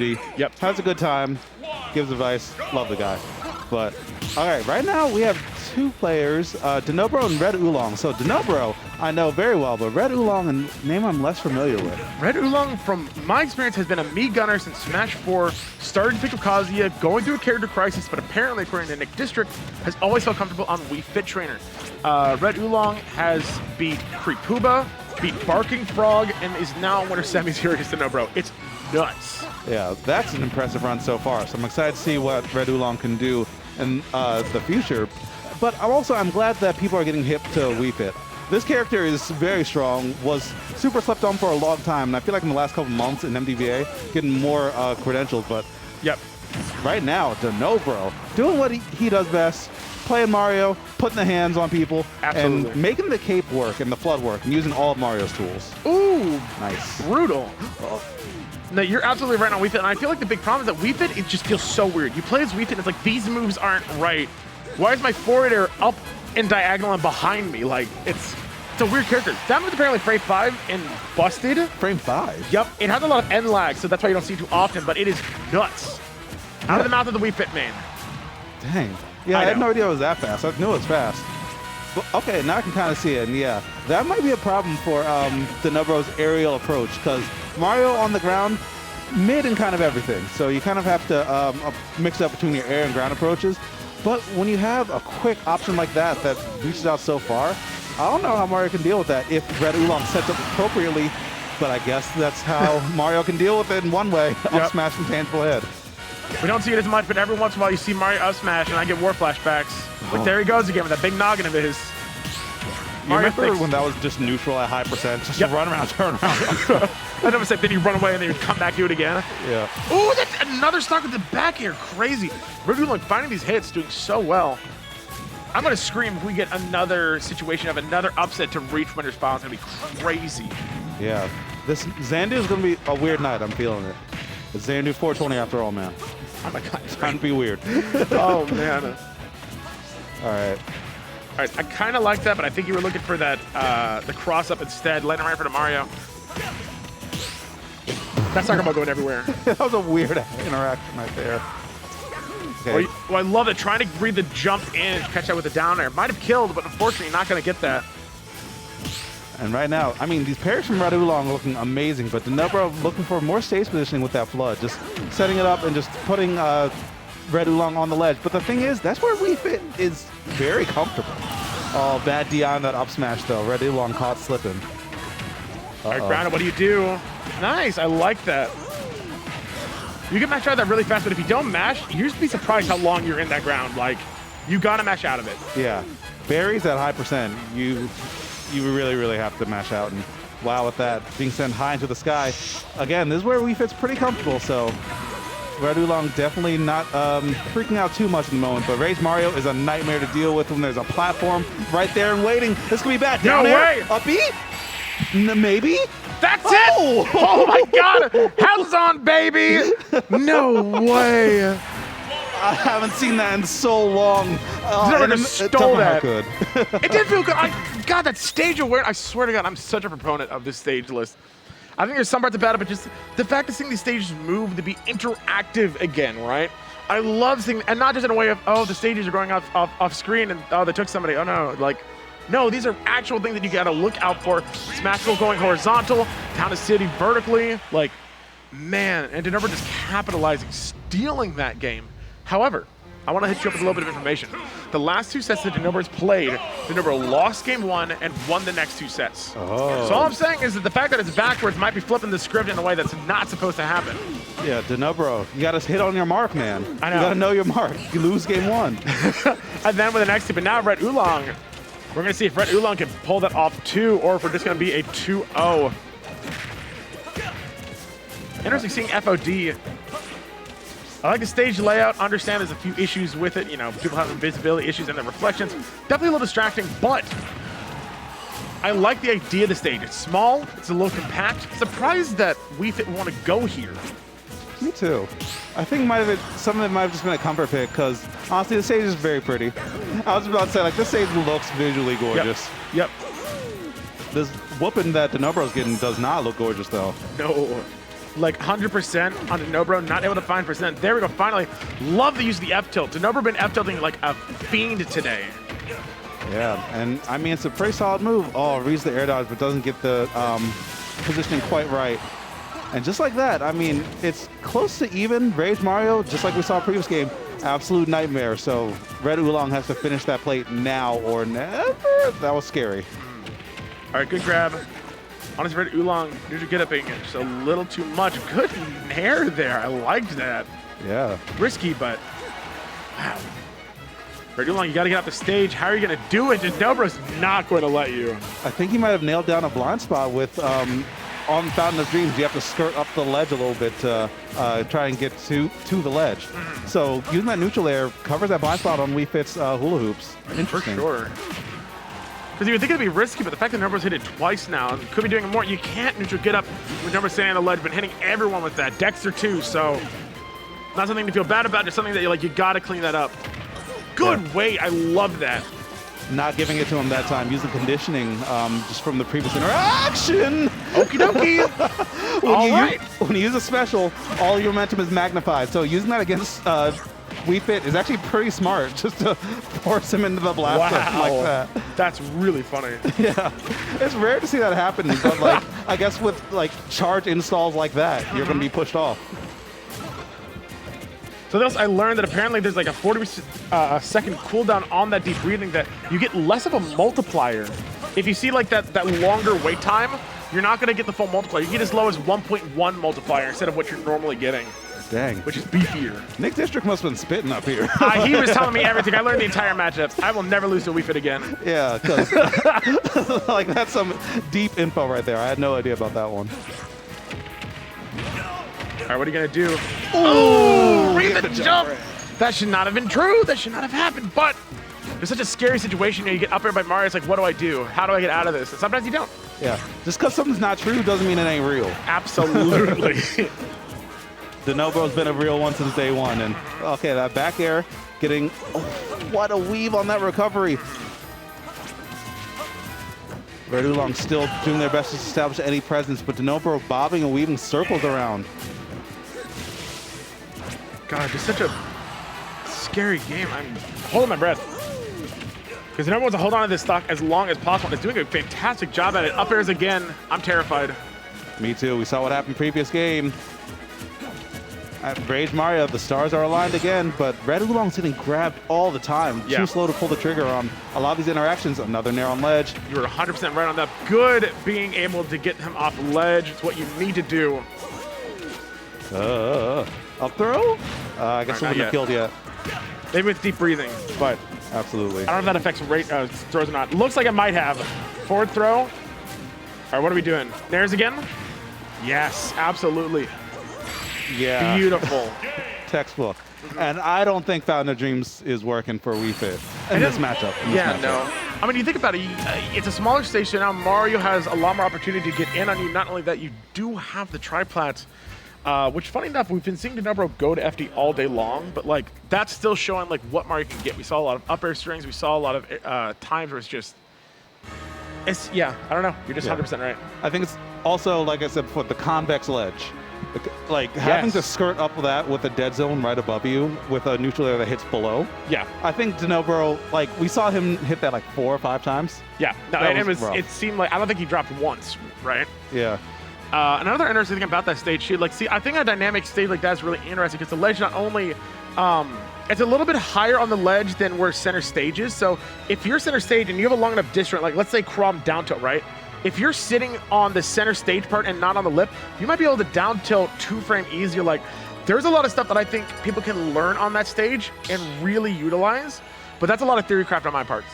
community. Yep. Has a good time. Gives advice. Love the guy. But, all right, right now we have 2 players, Dunnobro and Red Oolong. So Dunnobro, I know very well, but Red Oolong, a name I'm less familiar with. Red Oolong, from my experience, has been a me gunner since Smash 4, started to pick up Kazuya, going through a character crisis, but apparently, according to Nick District, has always felt comfortable on Wii Fit Trainer. Red Oolong has beat Creepuba, beat Barking Frog, and is now in Winter Semis here against Dunnobro. It's nuts. Yeah, that's an impressive run so far. So I'm excited to see what Red Oolong can do in the future. But I'm glad that people are getting hip to Wii Fit. This character is very strong, was super slept on for a long time, and I feel like in the last couple months in MDVA, getting more credentials, but Yep. right now, Dunnobro, doing what he does best, playing Mario, putting the hands on people, Absolutely. and making the cape work and the flood work, and using all of Mario's tools. Ooh, Nice. brutal. No, you're absolutely right on Wii Fit, and I feel like the big problem is that Wii Fit, it just feels so weird. You play as Wii Fit, it's like, these moves aren't right. Why is my forward air up and diagonal and behind me? Like, it's a weird character. That move's apparently frame 5 and busted. Frame 5? Yep, it has a lot of end lag, so that's why you don't see it too often, but it is nuts. Out of the mouth of the Wii Fit main. Dang. Yeah, I had know. no idea it was that fast. I knew it was fast. But, okay, now I can kind of see it, and yeah, that might be a problem for Dunnobro's aerial approach, because Mario on the ground, mid and kind of everything. So you kind of have to mix up between your air and ground approaches. But when you have a quick option like that that reaches out so far, I don't know how Mario can deal with that if Red Oolong sets up appropriately, but I guess that's how Mario can deal with it in one way, up smash from tangible head. We don't see it as much, but every once in a while you see Mario up smash, and I get war flashbacks. Like, there he goes again with that big noggin of his. You remember when that was just neutral at high percent? Just run around, turn around. I never said then you run away and then you come back, do it again. Yeah. Ooh, that's another stock with the back air. Crazy. Red Oolong finding these hits, doing so well. I'm going to scream if we get another situation of another upset to reach winner's final. It's going to be crazy. Yeah. This Xanadu is going to be a weird night. I'm feeling it. It's Xanadu 420 after all, man. Oh my God. It's going to be weird. Oh, man. All right. All right, I kind of like that, but I think you were looking for that, the cross-up instead, letting it right for the Mario. That's talking about going everywhere. That was a weird interaction right there. Okay. Well, I love it. Trying to read the jump in and catch that with the down air. Might have killed, but unfortunately not going to get that. And right now, I mean, these parries from Red Oolong are looking amazing, but Dunnobro looking for more stage positioning with that flood. Just setting it up and just putting Red Oolong on the ledge. But the thing is, that's where Wii Fit is very comfortable. Oh, bad DI on that up smash, though. Red Oolong caught slipping. All right, grounded, what do you do? Nice, I like that. You can mash out of that really fast, but if you don't mash, you're just be surprised how long you're in that ground. Like, you gotta mash out of it. Yeah, berries at high percent, you really, really have to mash out. And wow, with that being sent high into the sky, again, this is where Wii Fit's pretty comfortable, so Red Oolong definitely not freaking out too much in the moment, but Rage Mario is a nightmare to deal with when there's a platform right there and waiting. This could be bad. Down air, up B? Maybe? That's it! Oh my God! Hands on, baby! No way! I haven't seen that in so long. Never stole that. Good. It did feel good. God, that stage awareness. I swear to God, I'm such a proponent of this stage list. I think there's some parts about it, but just the fact of seeing these stages move to be interactive again, right? I love seeing, and not just in a way of, oh, the stages are going off screen and, oh, they took somebody. Oh, no. Like, no, these are actual things that you got to look out for. Smashville going horizontal, Town to City vertically. Like, man, and Dunnobro just capitalizing, stealing that game. However, I want to hit you up with a little bit of information. The last 2 sets that Dunnobro's played, Dunnobro lost game 1 and won the next 2 sets. Oh. So all I'm saying is that the fact that it's backwards might be flipping the script in a way that's not supposed to happen. Yeah, Dunnobro, you got to hit on your mark, man. I know. You got to know your mark. You lose game 1. And then with the next 2, but now Red Oolong, we're going to see if Red Oolong can pull that off 2 or if we're just going to be a 2-0. Interesting seeing FOD. I like the stage layout. Understand there's a few issues with it. You know, people having visibility issues and the reflections. Definitely a little distracting, but I like the idea of the stage. It's small. It's a little compact. Surprised that Wii Fit want to go here. Me too. I think some of it might have just been a comfort pick because honestly, the stage is very pretty. I was about to say, like, this stage looks visually gorgeous. Yep. This whooping that Dunnobro's getting does not look gorgeous, though. No. like 100% on Dunnobro, not able to find percent. There we go, finally. Love the use of the F-tilt. Dunnobro been F-tilting like a fiend today. Yeah, and I mean, it's a pretty solid move. Oh, reads the air dodge, but doesn't get the positioning quite right. And just like that, I mean, it's close to even. Rage Mario, just like we saw in the previous game, absolute nightmare. So Red Oolong has to finish that plate now or never. That was scary. All right, good grab. Honestly, Red Oolong, neutral get upping just a little too much. Good nair there. I liked that. Yeah. Risky, but wow. Red Oolong, you got to get off the stage. How are you going to do it? Dunnobro's not going to let you. I think he might have nailed down a blind spot with on Fountain of Dreams. You have to skirt up the ledge a little bit to try and get to the ledge. So using that neutral air covers that blind spot on Wii Fit's hula hoops. Interesting. For sure. Because you would think it'd be risky, but the fact that Dunnobro's hit it twice now, and could be doing more. You can't neutral get up with Dunnobro standing on the ledge, but hitting everyone with that. Dexter too, so not something to feel bad about, just something that you got to clean that up. Good weight, I love that. Not giving it to him that time, using conditioning just from the previous interaction. Okie dokie. When you use a special, all your momentum is magnified. So using that against Wii Fit is actually pretty smart, just to force him into the blast zone like that. That's really funny. Yeah, it's rare to see that happen, but like I guess with like charge installs like that, you're going to be pushed off. So else I learned that apparently there's like a 40-second cooldown on that deep breathing that you get less of a multiplier. If you see like that longer wait time, you're not going to get the full multiplier. You get as low as 1.1 multiplier instead of what you're normally getting. Dang. Which is beefier. Nick District must have been spitting up here. He was telling me everything. I learned the entire matchups. I will never lose to Wii Fit again. Yeah, because like that's some deep info right there. I had no idea about that one. All right, what are you going to do? Oh, read the jump. That should not have been true. That should not have happened, but it's such a scary situation. You get up there by Mario, it's like, what do I do? How do I get out of this? And sometimes you don't. Yeah, just because something's not true doesn't mean it ain't real. Absolutely. Dunnobro's been a real one since day one. And okay, that back air getting, what a weave on that recovery. Red Oolong still doing their best to establish any presence, but Dunnobro bobbing and weaving circles around. God, it's such a scary game. I'm holding my breath. Because Dunnobro wants to hold on to this stock as long as possible. It's doing a fantastic job at it. Up airs again. I'm terrified. Me too. We saw what happened previous game. At Rage Mario, the stars are aligned again, but Red Oolong's getting grabbed all the time. Yeah. Too slow to pull the trigger on a lot of these interactions. Another nair on ledge. You were 100% right on that. Good being able to get him off ledge. It's what you need to do. Up throw? I guess we wouldn't have killed yet. Maybe with deep breathing, but absolutely. I don't know if that affects throws or not. Looks like it might have. Forward throw. All right, what are we doing? Nairs again? Yes, absolutely. Yeah. Beautiful. Textbook. And I don't think Fountain of Dreams is working for Wii Fit in this matchup. No. I mean, you think about it, it's a smaller stage, so now Mario has a lot more opportunity to get in on you. Not only that, you do have the triplats, which, funny enough, we've been seeing Dunnobro go to FD all day long, but like that's still showing like what Mario can get. We saw a lot of up air strings. We saw a lot of times where it's just, yeah, I don't know. You're just 100% right. I think it's also, like I said before, the convex ledge. Like having to skirt up that with a dead zone right above you with a neutral air that hits below. Yeah. I think Dunnobro, like we saw him hit that like 4 or 5 times. Yeah. No, and it seemed like, I don't think he dropped once, right? Yeah. Another interesting thing about that stage, like, see, I think a dynamic stage like that is really interesting because the ledge not only, it's a little bit higher on the ledge than where center stage is. So if you're center stage and you have a long enough distance, like let's say Crom down tilt, right? If you're sitting on the center stage part and not on the lip, you might be able to down tilt 2-frame easier. Like, there's a lot of stuff that I think people can learn on that stage and really utilize, but that's a lot of theory craft on my part.